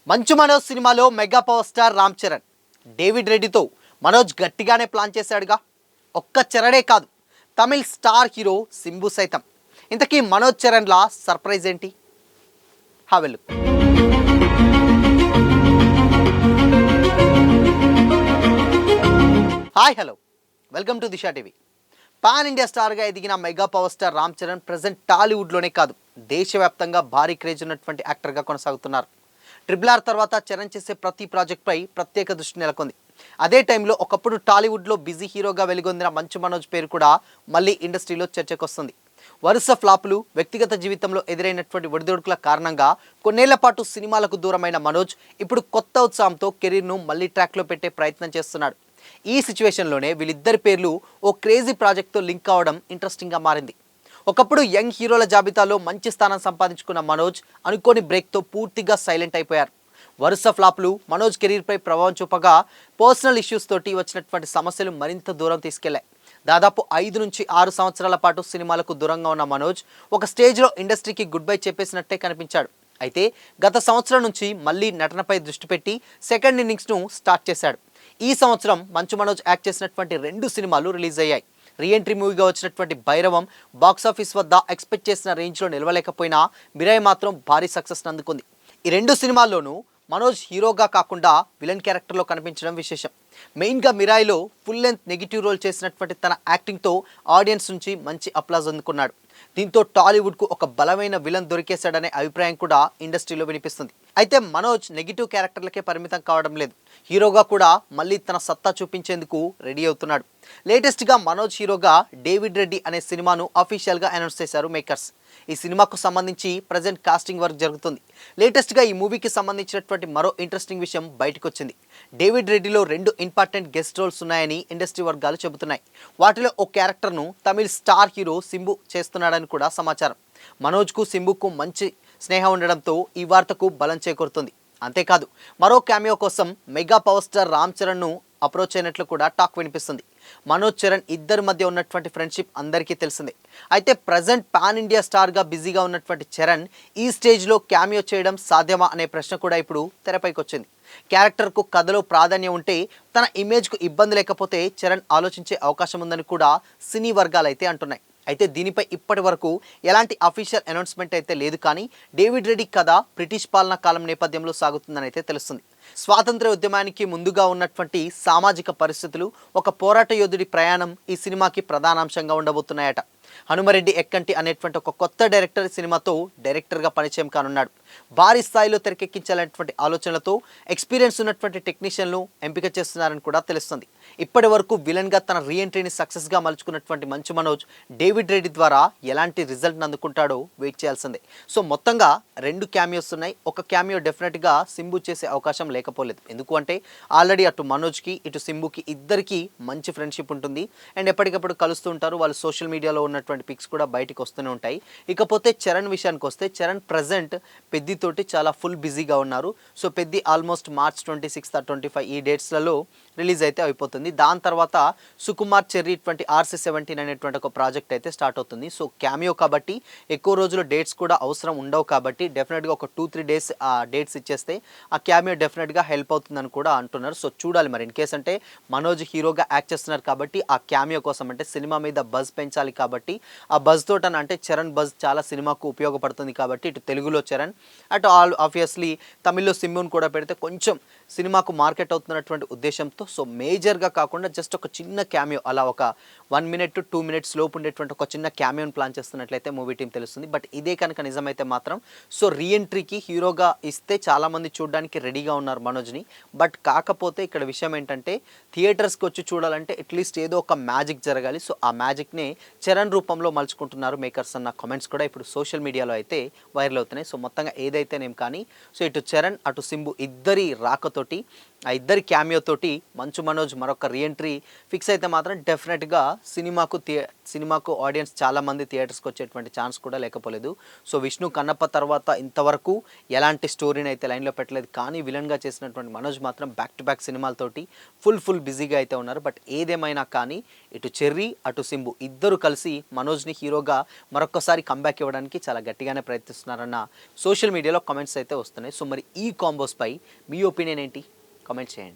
మంచు మనోజ్ సినిమాలో mega power star Ram Charan David రెడ్డితో మనోజ్ గట్టిగానే ప్లాన్ చేశాడుగా. ఒక్క చరణే కాదు, తమిళ్ స్టార్ హీరో సింబు సైతం. ఇంతకీ మనోజ్ చరణ్లా సర్ప్రైజ్ ఏంటి? వెళ్ళు. Hi hello, welcome to Disha TV. Pan India స్టార్గా ఎదిగిన mega power star Ram Charan present టాలీవుడ్లోనే కాదు, దేశవ్యాప్తంగా భారీ క్రేజ్ ఉన్నటువంటి యాక్టర్గా కొనసాగుతున్నారు. RRR తర్వాత చరణ్ చేసే ప్రతి ప్రాజెక్ట్పై ప్రత్యేక దృష్టి నెలకొంది. అదే టైంలో ఒకప్పుడు టాలీవుడ్లో బిజీ హీరోగా వెలుగొందిన మంచు మనోజ్ పేరు కూడా మళ్ళీ ఇండస్ట్రీలో చర్చకొస్తుంది. వరుస ఫ్లాపులు, వ్యక్తిగత జీవితంలో ఎదురైనటువంటి ఒడిదొడుకుల కారణంగా కొన్నేళ్ల పాటు సినిమాలకు దూరమైన మనోజ్ ఇప్పుడు కొత్త ఉత్సాహంతో కెరీర్ను మళ్ళీ ట్రాక్లో పెట్టే ప్రయత్నం చేస్తున్నాడు. ఈ సిచ్యువేషన్లోనే వీళ్ళిద్దరి పేర్లు ఓ క్రేజీ ప్రాజెక్ట్తో లింక్ అవడం ఇంట్రెస్టింగ్గా మారింది. ఒకప్పుడు యంగ్ హీరోల జాబితాలో మంచి స్థానం సంపాదించుకున్న మనోజ్ అనుకోని బ్రేక్తో పూర్తిగా సైలెంట్ అయిపోయారు. వరుస ఫ్లాప్లు మనోజ్ కెరీర్పై ప్రభావం చూపగా పర్సనల్ ఇష్యూస్ తోటి వచ్చినటువంటి సమస్యలు మరింత దూరం తీసుకెళ్లాయి. దాదాపు 5 నుంచి 6 సంవత్సరాల పాటు సినిమాలకు దూరంగా ఉన్న మనోజ్ ఒక స్టేజ్లో ఇండస్ట్రీకి గుడ్ బై చెప్పేసినట్టే కనిపించాడు. అయితే గత సంవత్సరం నుంచి మళ్ళీ నటనపై దృష్టి పెట్టి సెకండ్ ఇన్నింగ్స్ను స్టార్ట్ చేశాడు. ఈ సంవత్సరం మంచు మనోజ్ యాక్ట్ చేసినటువంటి 2 సినిమాలు రిలీజ్ అయ్యాయి. రీఎంట్రీ మూవీగా వచ్చినటువంటి భైరవం బాక్సాఫీస్ వద్ద ఎక్స్పెక్ట్ చేసిన రేంజ్లో నిలవలేకపోయినా మిరాయ్ మాత్రం భారీ సక్సెస్ అందుకుంది. ఈ 2 సినిమాల్లోనూ మనోజ్ హీరోగా కాకుండా విలన్ క్యారెక్టర్లో కనిపించడం విశేషం. మెయిన్గా మిరాయిలో ఫుల్ లెంత్ నెగిటివ్ రోల్ చేసినటువంటి తన యాక్టింగ్తో ఆడియన్స్ నుంచి మంచి అప్లాజ్ అందుకున్నాడు. దీంతో టాలీవుడ్కు ఒక బలమైన విలన్ దొరికేశాడనే అభిప్రాయం కూడా ఇండస్ట్రీలో వినిపిస్తుంది. అయితే మనోజ్ నెగిటివ్ క్యారెక్టర్లకే పరిమితం కావడం లేదు, హీరోగా కూడా మళ్ళీ తన సత్తా చూపించేందుకు రెడీ అవుతున్నాడు. లేటెస్ట్గా మనోజ్ హీరోగా డేవిడ్ రెడ్డి అనే సినిమాను అఫీషియల్గా అనౌన్స్ చేశారు మేకర్స్. ఈ సినిమాకు సంబంధించి ప్రజెంట్ కాస్టింగ్ వర్క్ జరుగుతుంది. లేటెస్ట్గా ఈ మూవీకి సంబంధించినటువంటి మరో ఇంట్రెస్టింగ్ విషయం బయటకు వచ్చింది. డేవిడ్ రెడ్డిలో 2 ఇంపార్టెంట్ గెస్ట్ రోల్స్ ఉన్నాయని ఇండస్ట్రీ వర్గాలు చెబుతున్నాయి. వాటిలో ఓ క్యారెక్టర్ను తమిళ్ స్టార్ హీరో సింబు చేస్తున్నాడని కూడా సమాచారం. మనోజ్కు సింబుకు మంచి స్నేహం ఉండడంతో ఈ వార్తకు బలం చేకూరుతుంది. అంతేకాదు, మరో క్యామియో కోసం మెగా పవర్ స్టార్ రామ్ చరణ్ను అప్రోచ్ అయినట్లు కూడా టాక్ వినిపిస్తుంది. మనోజ్ చరణ్ ఇద్దరి మధ్య ఉన్నటువంటి ఫ్రెండ్షిప్ అందరికీ తెలిసిందే. అయితే ప్రజెంట్ పాన్ ఇండియా స్టార్గా బిజీగా ఉన్నటువంటి చరణ్ ఈ స్టేజ్లో క్యామియో చేయడం సాధ్యమా అనే ప్రశ్న కూడా ఇప్పుడు తెరపైకి వచ్చింది. క్యారెక్టర్కు కథలో ప్రాధాన్యం ఉంటే తన ఇమేజ్కు ఇబ్బంది లేకపోతే చరణ్ ఆలోచించే అవకాశం ఉందని కూడా సినీ వర్గాలు అయితే అంటున్నాయి. అయితే దీనిపై ఇప్పటి వరకు ఎలాంటి అఫీషియల్ అనౌన్స్మెంట్ అయితే లేదు. కానీ డేవిడ్ రెడ్డి కథ బ్రిటిష్ పాలనా కాలం నేపథ్యంలో సాగుతుందని అయితే తెలుస్తుంది. స్వాతంత్ర ఉద్యమానికి ముందుగా ఉన్నటువంటి సామాజిక పరిస్థితులు, ఒక పోరాట యోధుడి ప్రయాణం ఈ సినిమాకి ప్రధానాంశంగా ఉండబోతున్నాయట. హనుమరెడ్డి ఎక్కంటి అనేటువంటి ఒక కొత్త డైరెక్టర్ సినిమాతో డైరెక్టర్గా పరిచయం కానున్నాడు. భారీ స్థాయిలో తెరకెక్కించాలనేటువంటి ఆలోచనలతో ఎక్స్పీరియన్స్ ఉన్నటువంటి టెక్నీషియన్లు ఎంపిక చేస్తున్నారని కూడా తెలుస్తుంది. ఇప్పటి వరకు విలన్గా తన రీఎంట్రీని సక్సెస్గా మలుచుకున్నటువంటి మంచు మనోజ్ డేవిడ్ రెడ్డి ద్వారా ఎలాంటి రిజల్ట్ అందుకుంటాడో వెయిట్ చేయాల్సిందే. సో మొత్తంగా 2 క్యామియోస్ ఉన్నాయి. ఒక క్యామియో డెఫినెట్గా సింబు చేసే అవకాశం లేకపోలేదు. ఎందుకు అంటే ఆల్రెడీ అటు మనోజ్కి ఇటు సింబుకి ఇద్దరికి మంచి ఫ్రెండ్షిప్ ఉంటుంది అండ్ ఎప్పటికప్పుడు కలుస్తూ ఉంటారు. వాళ్ళు సోషల్ మీడియాలో ఉన్నటువంటి పిక్స్ కూడా బయటకు వస్తూనే ఉంటాయి. ఇకపోతే చరణ్ విషయానికి వస్తే చరణ్ ప్రజెంట్ పెద్దితోటి చాలా ఫుల్ బిజీగా ఉన్నారు. So Peddi almost March 26 or 25 ఈ డేట్స్లలో రిలీజ్ అయితే అయిపోతుంది. దాని తర్వాత సుకుమార్ చెర్రీ 20RC17 అనేటువంటి ఒక ప్రాజెక్ట్ అయితే స్టార్ట్ అవుతుంది. సో క్యామియో కాబట్టి ఎక్కువ రోజులు డేట్స్ కూడా అవసరం ఉండవు కాబట్టి డెఫినెట్గా ఒక 2-3 డేస్ ఆ డేట్స్ ఇచ్చేస్తే ఆ క్యామియో డెఫినెట్గా హెల్ప్ అవుతుందని కూడా అంటున్నారు. సో చూడాలి మరి. ఇన్ కేస్ అంటే మనోజ్ హీరోగా యాక్ట్ చేస్తున్నారు కాబట్టి ఆ క్యామియో కోసం అంటే సినిమా మీద బజ్ పెంచాలి కాబట్టి ఆ బజ్ తోట అంటే చరణ్ బజ్ చాలా సినిమాకు ఉపయోగపడుతుంది కాబట్టి ఇటు తెలుగులో చరణ్ అటు ఆబ్వియస్లీ తమిళ్లో సింబుని కూడా పెడితే కొంచెం సినిమాకు మార్కెట్ అవుతున్నటువంటి ఉద్దేశంతో సో మేజర్గా కాకుండా జస్ట్ ఒక చిన్న క్యామియో అలా ఒక 1 minute to 2 minutes లోపు ఉండేటువంటి ఒక చిన్న క్యామియోని ప్లాన్ చేస్తున్నట్లయితే మూవీ టీం తెలుస్తుంది. బట్ ఇదే కనుక నిజమైతే మాత్రం సో రీఎంట్రీకి హీరోగా ఇస్తే చాలామంది చూడడానికి రెడీగా ఉన్నారు మనోజ్ని. బట్ కాకపోతే ఇక్కడ విషయం ఏంటంటే థియేటర్స్కి వచ్చి చూడాలంటే అట్లీస్ట్ ఏదో ఒక మ్యాజిక్ జరగాలి. సో ఆ మ్యాజిక్నే చరణ్ రూపంలో మలుచుకుంటున్నారు మేకర్స్ అన్న కామెంట్స్ కూడా ఇప్పుడు సోషల్ మీడియాలో అయితే వైరల్ అవుతున్నాయి. సో మొత్తంగా ఏదైతేనేం కానీ సో ఇటు చరణ్ అటు సింబు ఇద్దరి రాకతోటి ఆ ఇద్దరి క్యామియో తోటి మంచు మనోజ్ మరొక రీఎంట్రీ ఫిక్స్ అయితే మాత్రం డెఫినెట్గా సినిమాకు ఆడియన్స్ చాలామంది థియేటర్స్కి వచ్చేటువంటి ఛాన్స్ కూడా లేకపోలేదు. సో విష్ణు కన్నప్ప తర్వాత ఇంతవరకు ఎలాంటి స్టోరీని అయితే లైన్లో పెట్టలేదు, కానీ విలన్గా చేసినటువంటి మనోజ్ మాత్రం బ్యాక్ టు బ్యాక్ సినిమాలతోటి ఫుల్ బిజీగా అయితే ఉన్నారు. బట్ ఏదేమైనా కానీ ఇటు చెర్రీ అటు సింబు ఇద్దరు కలిసి మనోజ్ని హీరోగా మరొకసారి కంబ్యాక్ ఇవ్వడానికి చాలా గట్టిగానే ప్రయత్నిస్తున్నారన్న సోషల్ మీడియాలో కామెంట్స్ అయితే వస్తున్నాయి. సో మరి ఈ కాంబోస్పై మీ ఒపీనియన్ ఏంటి? కామెంట్ చేయండి.